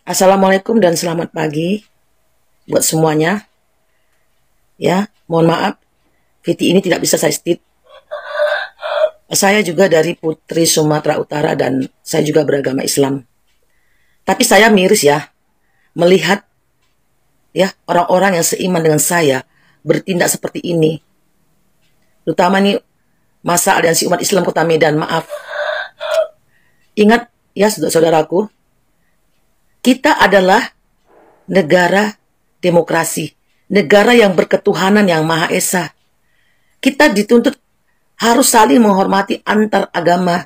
Assalamualaikum dan selamat pagi buat semuanya. Ya, mohon maaf, Viti ini tidak bisa saya state. Saya juga dari Putri Sumatera Utara dan saya juga beragama Islam. Tapi saya miris ya, melihat ya orang-orang yang seiman dengan saya bertindak seperti ini. Terutama nih masa Aliansi Umat Islam Kota Medan, maaf. Ingat ya saudara-saudaraku, kita adalah negara demokrasi, negara yang berketuhanan yang Maha Esa. Kita dituntut harus saling menghormati antar agama,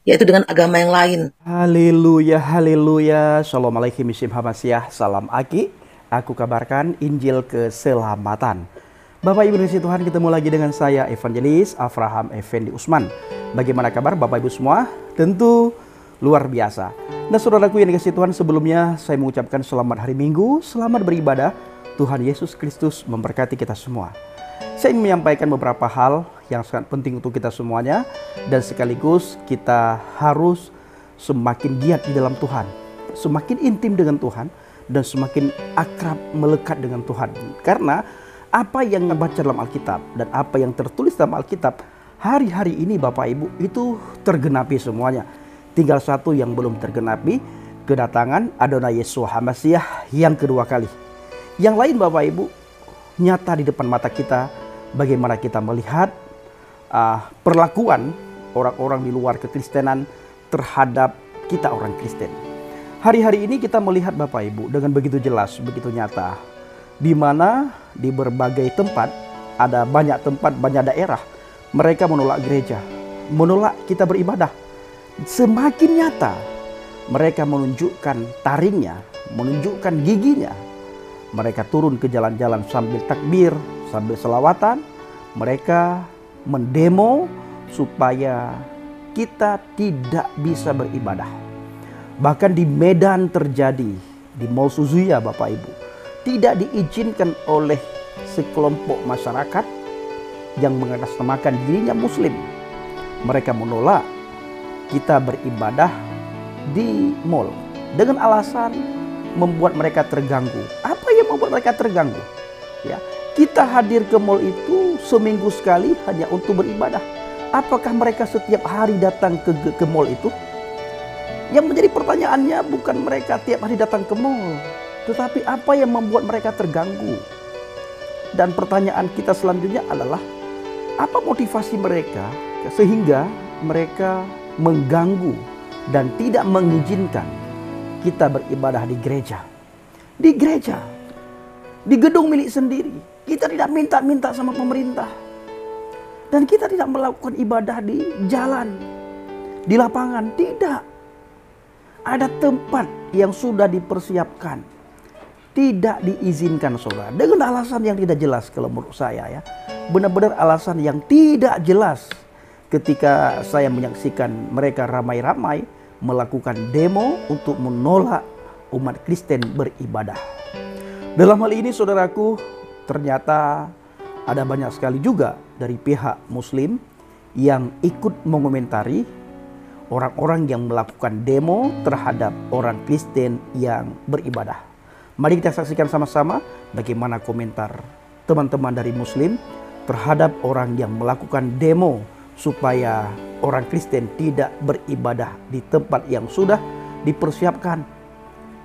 yaitu dengan agama yang lain. Haleluya, haleluya. Shalom alaikum isim hamasyah. Salam Aki. Aku kabarkan Injil keselamatan. Bapak Ibu dikasihi Tuhan, ketemu lagi dengan saya Evangelis Avraham Effendi Usman. Bagaimana kabar Bapak Ibu semua? Tentu luar biasa. Nah saudaraku yang dikasihi Tuhan, sebelumnya saya mengucapkan selamat hari Minggu, selamat beribadah. Tuhan Yesus Kristus memberkati kita semua. Saya ingin menyampaikan beberapa hal yang sangat penting untuk kita semuanya, dan sekaligus kita harus semakin giat di dalam Tuhan, semakin intim dengan Tuhan, dan semakin akrab melekat dengan Tuhan. Karena apa yang kita baca dalam Alkitab dan apa yang tertulis dalam Alkitab hari-hari ini Bapak Ibu itu tergenapi semuanya. Tinggal satu yang belum tergenapi, kedatangan Adonai Yeshua HaMashiach yang kedua kali. Yang lain Bapak Ibu nyata di depan mata kita, bagaimana kita melihat perlakuan orang-orang di luar kekristenan terhadap kita orang Kristen. Hari-hari ini kita melihat Bapak Ibu dengan begitu jelas, begitu nyata, di mana di berbagai tempat, ada banyak tempat, banyak daerah, mereka menolak gereja, menolak kita beribadah. Semakin nyata mereka menunjukkan taringnya, menunjukkan giginya. Mereka turun ke jalan-jalan sambil takbir, sambil selawatan. Mereka mendemo supaya kita tidak bisa beribadah. Bahkan di Medan terjadi, di Mall Suzuya Bapak Ibu, tidak diizinkan oleh sekelompok masyarakat yang mengatasnamakan dirinya Muslim. Mereka menolak kita beribadah di mall dengan alasan membuat mereka terganggu. Apa yang membuat mereka terganggu? Ya, kita hadir ke mall itu seminggu sekali hanya untuk beribadah. Apakah mereka setiap hari datang ke mall itu? Yang menjadi pertanyaannya bukan mereka tiap hari datang ke mall, tetapi apa yang membuat mereka terganggu. Dan pertanyaan kita selanjutnya adalah, apa motivasi mereka sehingga mereka mengganggu dan tidak mengizinkan kita beribadah di gereja. Di gereja, di gedung milik sendiri, kita tidak minta-minta sama pemerintah. Dan kita tidak melakukan ibadah di jalan, di lapangan, tidak. Ada tempat yang sudah dipersiapkan, tidak diizinkan saudara, dengan alasan yang tidak jelas kalau menurut saya ya. Benar-benar alasan yang tidak jelas. Ketika saya menyaksikan mereka ramai-ramai melakukan demo untuk menolak umat Kristen beribadah. Dalam hal ini saudaraku, ternyata ada banyak sekali juga dari pihak Muslim yang ikut mengomentari orang-orang yang melakukan demo terhadap orang Kristen yang beribadah. Mari kita saksikan sama-sama bagaimana komentar teman-teman dari Muslim terhadap orang yang melakukan demo supaya orang Kristen tidak beribadah di tempat yang sudah dipersiapkan.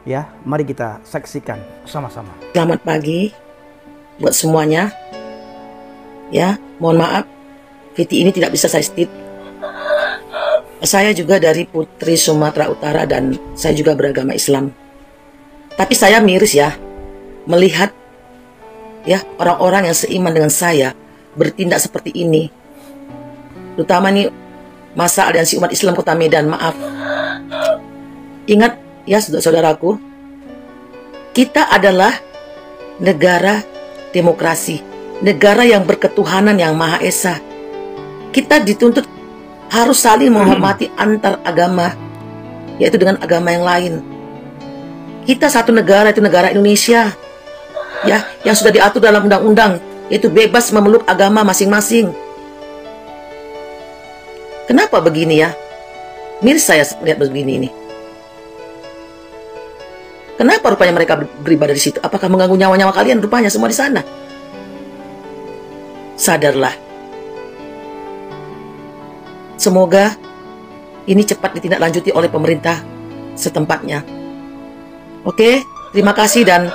Ya, mari kita saksikan sama-sama. Selamat pagi buat semuanya. Ya, mohon maaf, Viti ini tidak bisa saya state. Saya juga dari Putri Sumatera Utara dan saya juga beragama Islam. Tapi saya miris ya, melihat ya orang-orang yang seiman dengan saya bertindak seperti ini. Terutama nih masa Aliansi Umat Islam Kota Medan, maaf. Ingat ya saudara-saudaraku, kita adalah negara demokrasi, negara yang berketuhanan yang Maha Esa. Kita dituntut harus saling menghormati antar agama, yaitu dengan agama yang lain. Kita satu negara, itu negara Indonesia, ya, yang sudah diatur dalam undang-undang, yaitu bebas memeluk agama masing-masing. Kenapa begini ya? Miris saya melihat begini ini. Kenapa rupanya mereka beribadah di situ? Apakah mengganggu nyawa-nyawa kalian? Rupanya semua di sana. Sadarlah. Semoga ini cepat ditindaklanjuti oleh pemerintah setempatnya. Oke, terima kasih dan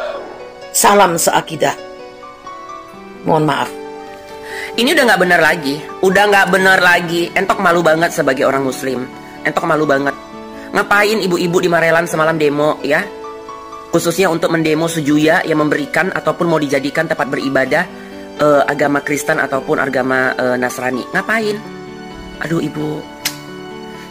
salam seakidah. Mohon maaf. Ini udah nggak benar lagi. Udah nggak benar lagi. Entok malu banget sebagai orang muslim. Entok malu banget. Ngapain ibu-ibu di Marelan semalam demo ya? Khususnya untuk mendemo Sujuya yang memberikan ataupun mau dijadikan tempat beribadah agama Kristen ataupun agama Nasrani. Ngapain? Aduh ibu.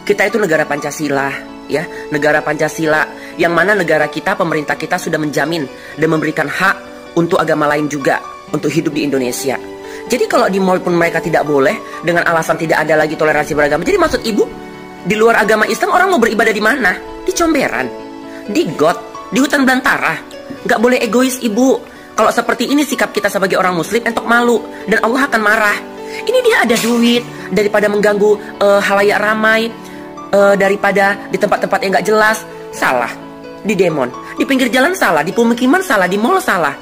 Kita itu negara Pancasila ya. Negara Pancasila yang mana negara kita, pemerintah kita sudah menjamin dan memberikan hak untuk agama lain juga untuk hidup di Indonesia. Jadi kalau di mall pun mereka tidak boleh dengan alasan tidak ada lagi toleransi beragama. Jadi maksud ibu, di luar agama Islam orang mau beribadah di mana? Di Comberan, di got, di hutan belantara. Gak boleh egois ibu. Kalau seperti ini sikap kita sebagai orang muslim, entok malu dan Allah akan marah. Ini dia ada duit daripada mengganggu halayak ramai, daripada di tempat-tempat yang gak jelas. Salah, di demon, di pinggir jalan salah, di pemukiman salah, di mall salah.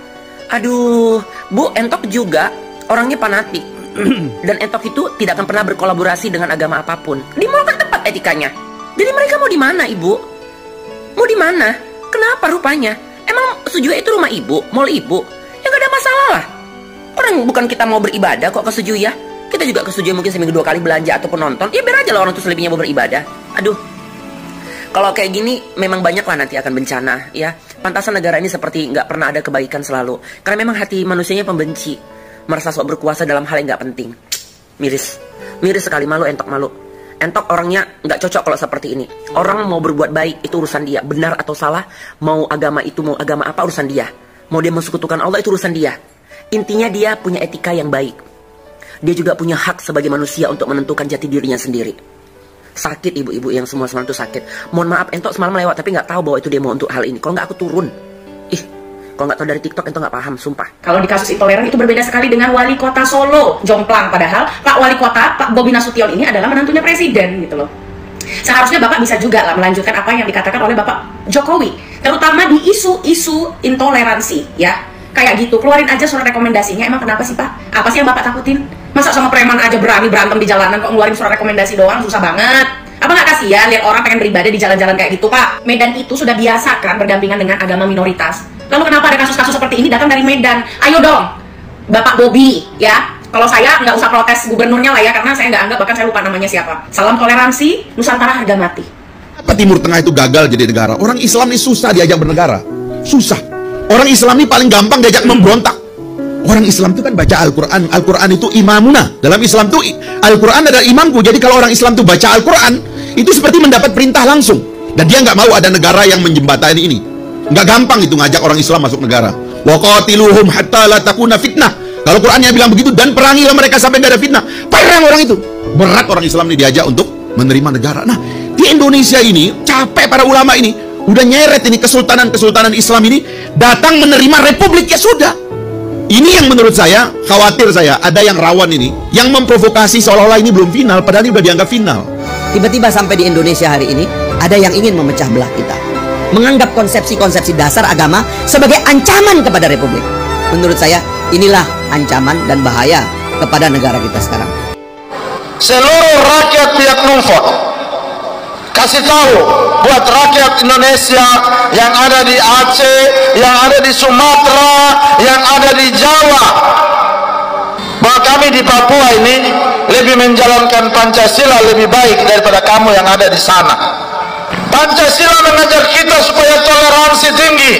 Aduh, bu, entok juga orangnya fanatik. Dan entok itu tidak akan pernah berkolaborasi dengan agama apapun. Di mall kan tempat etikanya. Jadi mereka mau di mana ibu? Mau di mana? Kenapa rupanya? Emang Sujuya itu rumah ibu, mall ibu? Ya gak ada masalah lah. Orang bukan kita mau beribadah kok ke Sujuya. Kita juga ke Sujuya mungkin seminggu 2 kali belanja ataupun nonton. Ya biar aja lah orang itu selebihnya mau beribadah. Aduh. Kalau kayak gini memang banyak lah nanti akan bencana ya. Pantasan negara ini seperti nggak pernah ada kebaikan selalu. Karena memang hati manusianya pembenci. Merasa sok berkuasa dalam hal yang nggak penting. Miris. Miris sekali, malu, entok malu. Entok orangnya nggak cocok kalau seperti ini. Orang mau berbuat baik itu urusan dia. Benar atau salah, mau agama itu, mau agama apa urusan dia. Mau dia mensekutukan Allah itu urusan dia. Intinya dia punya etika yang baik. Dia juga punya hak sebagai manusia untuk menentukan jati dirinya sendiri. Sakit ibu-ibu yang semua semalam itu sakit. Mohon maaf, entok semalam lewat tapi nggak tahu bahwa itu demo untuk hal ini. Kalau nggak aku turun. Kalau nggak tahu dari TikTok entok nggak paham, sumpah. Kalau di kasus intoleran itu berbeda sekali dengan wali kota Solo, jomplang. Padahal Pak Wali Kota, Pak Bobi Nasution ini adalah menantunya presiden gitu loh. Seharusnya Bapak bisa juga lah melanjutkan apa yang dikatakan oleh Bapak Jokowi, terutama di isu-isu intoleransi ya. Kayak gitu, keluarin aja surat rekomendasinya. Emang kenapa sih Pak? Apa sih yang Bapak takutin? Masa sama preman aja berani berantem di jalanan kok ngeluarin surat rekomendasi doang? Susah banget. Apa nggak kasihan lihat orang pengen beribadah di jalan-jalan kayak gitu Pak? Medan itu sudah biasa kan berdampingan dengan agama minoritas. Lalu kenapa ada kasus-kasus seperti ini datang dari Medan? Ayo dong, Bapak Bobi ya. Kalau saya nggak usah protes gubernurnya lah ya, karena saya nggak anggap, bahkan saya lupa namanya siapa. Salam toleransi, Nusantara harga mati. Apa Timur Tengah itu gagal jadi negara? Orang Islam ini susah diajak bernegara. Susah. Orang Islam ini paling gampang diajak memberontak. Orang Islam itu kan baca Al-Quran. Al-Quran itu imamuna. Dalam Islam itu Al-Quran adalah imamku. Jadi kalau orang Islam itu baca Al-Quran, itu seperti mendapat perintah langsung. Dan dia nggak mau ada negara yang menjembatani ini. Nggak gampang itu ngajak orang Islam masuk negara. Wa qatiluhum hatta la takuna fitnah. Kalau Qurannya bilang begitu, dan perangilah mereka sampai nggak ada fitnah. Perang orang itu. Berat orang Islam ini diajak untuk menerima negara. Nah, di Indonesia ini capek para ulama ini. Udah nyeret ini kesultanan Islam ini datang menerima republik, ya sudah. Ini yang menurut saya, khawatir saya, ada yang rawan ini, yang memprovokasi seolah-olah ini belum final, padahal ini udah dianggap final. Tiba-tiba sampai di Indonesia hari ini, ada yang ingin memecah belah kita. Menganggap konsepsi-konsepsi dasar agama sebagai ancaman kepada republik. Menurut saya, inilah ancaman dan bahaya kepada negara kita sekarang. Seluruh rakyat pihak Numfot, kasih tahu buat rakyat Indonesia yang ada di Aceh, yang ada di Sumatera, yang ada di Jawa, bahwa kami di Papua ini lebih menjalankan Pancasila lebih baik daripada kamu yang ada di sana. Pancasila mengajar kita supaya toleransi tinggi,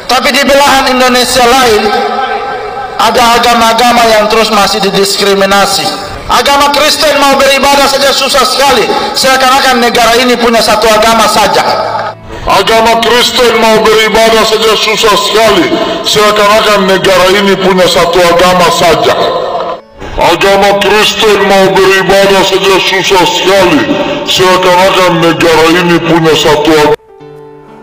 tapi di belahan Indonesia lain ada agama-agama yang terus masih didiskriminasi. Agama Kristen mau beribadah saja susah sekali, seakan-akan negara ini punya satu agama saja. Agama Kristen mau beribadah saja susah sekali, seakan-akan negara ini punya satu agama saja. Agama Kristen mau beribadah saja susah sekali, seakan-akan negara ini punya satu agama.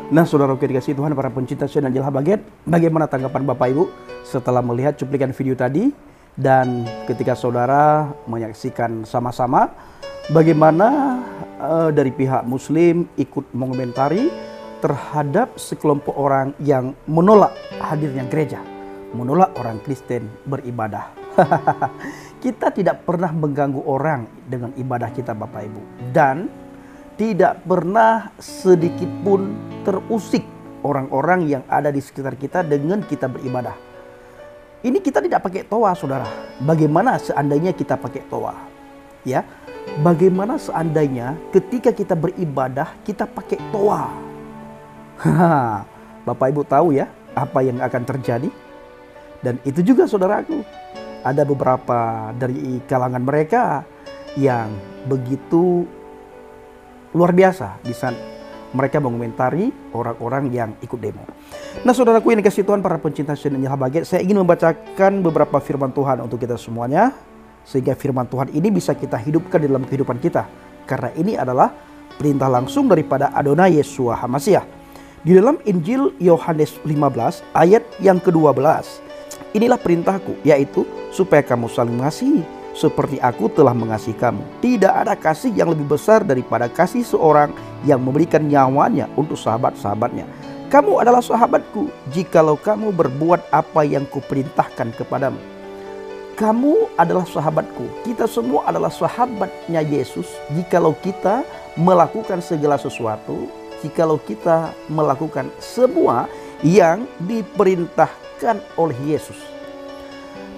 Nah, saudara dikasih Tuhan, para pencinta channel Jelha Baget, bagaimana tanggapan Bapak Ibu setelah melihat cuplikan video tadi? Dan ketika saudara menyaksikan sama-sama bagaimana dari pihak Muslim ikut mengomentari terhadap sekelompok orang yang menolak hadirnya gereja, menolak orang Kristen beribadah. Kita tidak pernah mengganggu orang dengan ibadah kita, Bapak Ibu, dan tidak pernah sedikit pun terusik orang-orang yang ada di sekitar kita dengan kita beribadah. Ini kita tidak pakai toa, saudara. Bagaimana seandainya kita pakai toa? Ya, bagaimana seandainya ketika kita beribadah kita pakai toa? Bapak Ibu tahu ya apa yang akan terjadi? Dan itu juga saudaraku, ada beberapa dari kalangan mereka yang begitu luar biasa di sana. Mereka mengomentari orang-orang yang ikut demo. Nah, saudaraku yang dikasihi Tuhan, para pencinta channel Baget, saya ingin membacakan beberapa firman Tuhan untuk kita semuanya, sehingga firman Tuhan ini bisa kita hidupkan dalam kehidupan kita. Karena ini adalah perintah langsung daripada Adonai Yeshua HaMashiach. Di dalam Injil Yohanes 15 ayat yang ke-12, inilah perintahku, yaitu supaya kamu saling mengasihi seperti aku telah mengasihi kamu. Tidak ada kasih yang lebih besar daripada kasih seorang yang memberikan nyawanya untuk sahabat-sahabatnya. Kamu adalah sahabatku jikalau kamu berbuat apa yang kuperintahkan kepadamu. Kamu adalah sahabatku. Kita semua adalah sahabatnya Yesus jikalau kita melakukan segala sesuatu, jikalau kita melakukan semua yang diperintahkan oleh Yesus.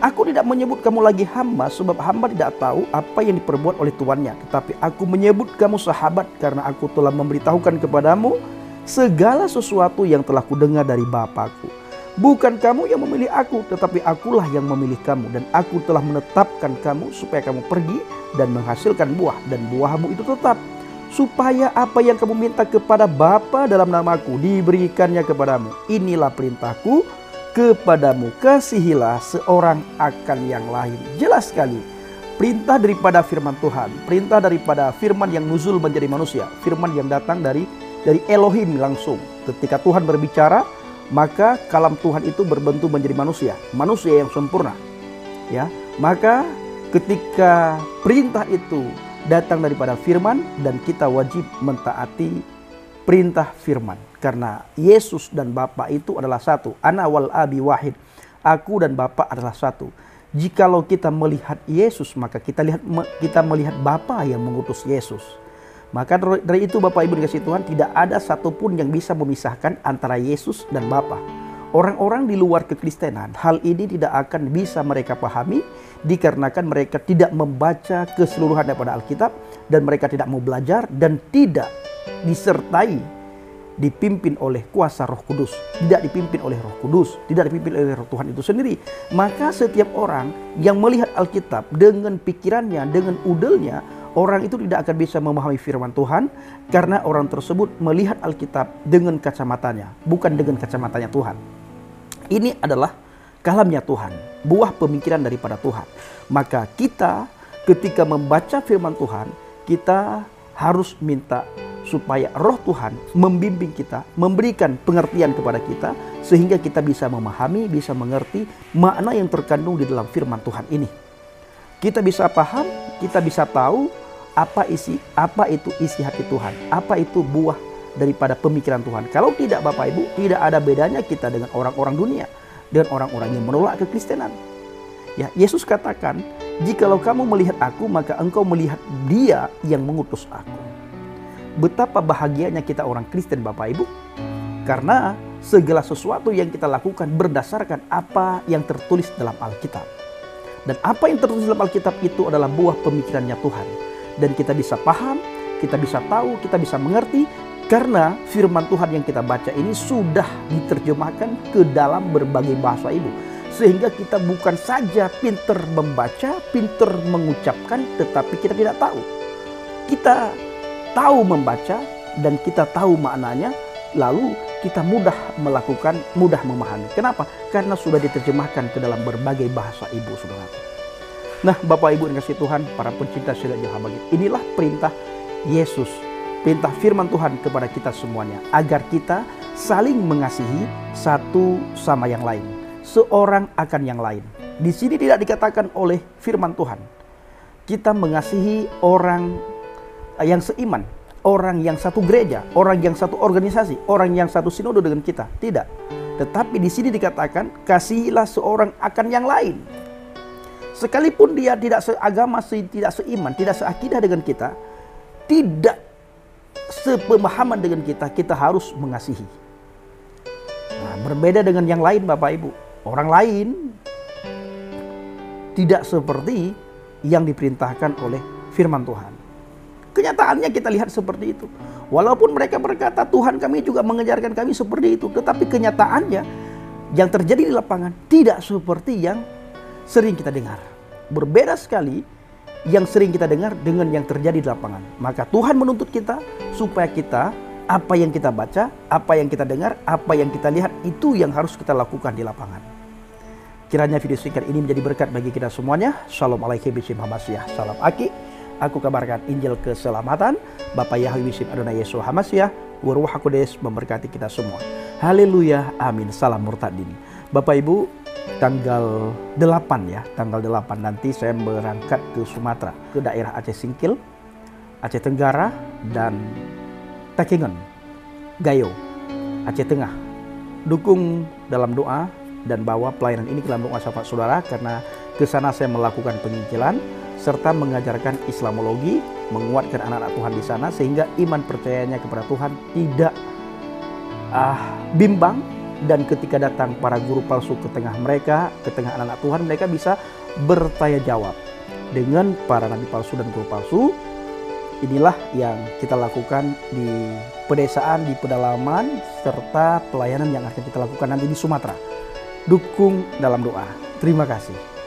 Aku tidak menyebut kamu lagi hamba, sebab hamba tidak tahu apa yang diperbuat oleh tuannya. Tetapi aku menyebut kamu sahabat, karena aku telah memberitahukan kepadamu segala sesuatu yang telah kudengar dari Bapa-Ku. Bukan kamu yang memilih aku, tetapi akulah yang memilih kamu. Dan aku telah menetapkan kamu supaya kamu pergi dan menghasilkan buah, dan buahmu itu tetap. Supaya apa yang kamu minta kepada Bapa dalam namaku diberikannya kepadamu. Inilah perintahku kepadamu, kasihilah seorang akan yang lain. Jelas sekali, perintah daripada firman Tuhan, perintah daripada firman yang nuzul menjadi manusia, firman yang datang dari Elohim langsung. Ketika Tuhan berbicara, maka kalam Tuhan itu berbentuk menjadi manusia, manusia yang sempurna. Ya, maka ketika perintah itu datang daripada firman, dan kita wajib mentaati perintah firman. Karena Yesus dan Bapa itu adalah satu. Ana wal abi wahid. Aku dan Bapa adalah satu. Jikalau kita melihat Yesus, maka kita melihat Bapa yang mengutus Yesus. Maka dari itu Bapak Ibu dikasihi Tuhan, tidak ada satupun yang bisa memisahkan antara Yesus dan Bapa. Orang-orang di luar kekristenan, hal ini tidak akan bisa mereka pahami, dikarenakan mereka tidak membaca keseluruhan daripada Alkitab, dan mereka tidak mau belajar, dan tidak disertai dipimpin oleh kuasa Roh Kudus, tidak dipimpin oleh Roh Kudus, tidak dipimpin oleh Roh Tuhan itu sendiri. Maka setiap orang yang melihat Alkitab dengan pikirannya, dengan udelnya, orang itu tidak akan bisa memahami firman Tuhan, karena orang tersebut melihat Alkitab dengan kacamatanya, bukan dengan kacamatanya Tuhan. Ini adalah kalamnya Tuhan, buah pemikiran daripada Tuhan. Maka kita ketika membaca firman Tuhan, kita harus minta supaya Roh Tuhan membimbing kita, memberikan pengertian kepada kita, sehingga kita bisa memahami, bisa mengerti makna yang terkandung di dalam firman Tuhan ini. Kita bisa paham, kita bisa tahu apa itu isi hati Tuhan, apa itu buah daripada pemikiran Tuhan. Kalau tidak Bapak Ibu, tidak ada bedanya kita dengan orang-orang dunia, dengan orang-orang yang menolak kekristenan. Ya, Yesus katakan, jikalau kamu melihat aku, maka engkau melihat Dia yang mengutus aku. Betapa bahagianya kita orang Kristen Bapak Ibu, karena segala sesuatu yang kita lakukan berdasarkan apa yang tertulis dalam Alkitab. Dan apa yang tertulis dalam Alkitab itu adalah buah pemikirannya Tuhan. Dan kita bisa paham, kita bisa tahu, kita bisa mengerti, karena firman Tuhan yang kita baca ini sudah diterjemahkan ke dalam berbagai bahasa Ibu. Sehingga kita bukan saja pinter membaca, pinter mengucapkan, tetapi kita tidak tahu. Kita tahu membaca dan kita tahu maknanya, lalu kita mudah melakukan, mudah memahami. Kenapa? Karena sudah diterjemahkan ke dalam berbagai bahasa Ibu, saudara. Nah, Bapak Ibu yang kasih Tuhan, para pencinta syariat Baget, inilah perintah Yesus, perintah firman Tuhan kepada kita semuanya, agar kita saling mengasihi satu sama yang lain, seorang akan yang lain. Di sini tidak dikatakan oleh firman Tuhan kita mengasihi orang yang seiman, orang yang satu gereja, orang yang satu organisasi, orang yang satu sinode dengan kita. Tidak. Tetapi di sini dikatakan, kasihilah seorang akan yang lain. Sekalipun dia tidak seagama, tidak seiman, tidak seakidah dengan kita, tidak sepemahaman dengan kita, kita harus mengasihi. Nah, berbeda dengan yang lain Bapak Ibu. Orang lain tidak seperti yang diperintahkan oleh firman Tuhan. Kenyataannya kita lihat seperti itu. Walaupun mereka berkata, Tuhan kami juga mengajarkan kami seperti itu. Tetapi kenyataannya yang terjadi di lapangan tidak seperti yang sering kita dengar. Berbeda sekali yang sering kita dengar dengan yang terjadi di lapangan. Maka Tuhan menuntut kita supaya kita, apa yang kita baca, apa yang kita dengar, apa yang kita lihat, itu yang harus kita lakukan di lapangan. Kiranya video singkat ini menjadi berkat bagi kita semuanya. Shalom alaikum bishim hamasyah. Salam aki. Aku kabarkan Injil keselamatan. Bapak Yahweh bishim Adonai Yesus hamasyah. Waruh Hakodes memberkati kita semua. Haleluya. Amin. Salam murtadin. Bapak Ibu, tanggal 8 ya, tanggal 8 nanti saya berangkat ke Sumatera, ke daerah Aceh Singkil, Aceh Tenggara, dan Takengon, Gayo, Aceh Tengah. Dukung dalam doa dan bawa pelayanan ini ke dalam doa sahabat saudara, karena ke sana saya melakukan penginjilan serta mengajarkan Islamologi, menguatkan anak-anak Tuhan di sana sehingga iman percayanya kepada Tuhan tidak bimbang. Dan ketika datang para guru palsu ke tengah mereka, ke tengah anak-anak Tuhan, mereka bisa bertanya jawab dengan para nabi palsu dan guru palsu. Inilah yang kita lakukan di pedesaan, di pedalaman, serta pelayanan yang akan kita lakukan nanti di Sumatera. Dukung dalam doa. Terima kasih.